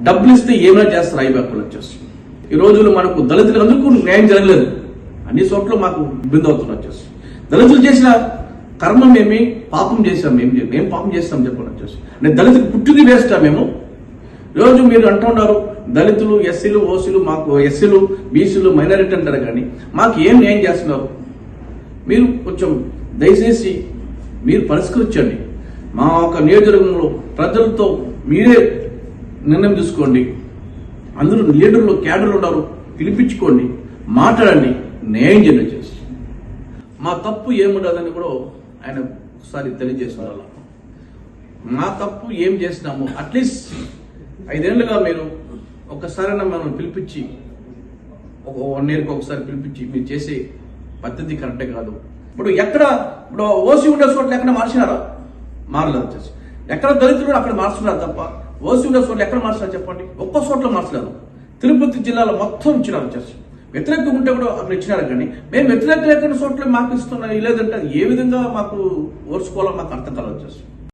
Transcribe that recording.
డబ్బులు ఇస్తే ఏమైనా చేస్తారు ఐబ్యాక్లు వచ్చేసి. ఈ రోజుల్లో మనకు దళితులందరికీ న్యాయం జరగలేదు, అన్ని చోట్ల మాకు ఇబ్బంది అవుతుంది వచ్చేసి. దళితులు చేసిన కర్మం ఏమి, పాపం చేసాం ఏం పాపం చేస్తాం చెప్పండి వచ్చేసి. అంటే దళితులు పుట్టింది వేస్తా మేము. ఈరోజు మీరు అంటున్నారు దళితులు, ఎస్సీలు, ఓసీలు, మాకు ఎస్సీలు, బీసీలు, మైనారిటీ అంటారు, కానీ మాకు ఏం న్యాయం చేస్తున్నారు? మీరు కొంచెం దయచేసి మీరు పరిష్కరించండి. మా ఒక నియోజకవర్గంలో ప్రజలతో మీరే నిర్ణయం తీసుకోండి. అందరూ లీడర్లు, క్యాడర్లు ఉన్నారు, పిలిపించుకోండి, మాట్లాడండి, న్యాయం చేసి. మా తప్పు ఏముండదని కూడా ఆయన ఒకసారి తెలియజేస్తున్నారు. మా తప్పు ఏం చేసినాము, అట్లీస్ట్ 5 ఏళ్లుగా మీరు ఒక్కసారైనా మనం పిలిపించి, ఒక 1 yearకి ఒకసారి పిలిపించి మీరు చేసే పద్ధతి కరెక్టే కాదు. ఇప్పుడు ఓసీ ఉండే చోట్ల ఎక్కడ మార్చినారా? మారలేదు వచ్చేసి. ఎక్కడ దళితులు అక్కడ మార్చున్నారు తప్ప ఓసీ ఉండే చోట్ల ఎక్కడ మార్చినారు చెప్పండి? ఒక్క చోట్ల మార్చలేదు. తిరుపతి జిల్లాలో మొత్తం ఇచ్చినారు వచ్చేసి. వ్యతిరేకంగా ఉంటే కూడా అక్కడ ఇచ్చినారు, కానీ మేము వ్యతిరేక చోట్ల మాకు ఇస్తున్నాయి లేదంటే ఏ విధంగా మాకు ఓర్చుకోవాలో మాకు అర్థం కాదు వచ్చేసి.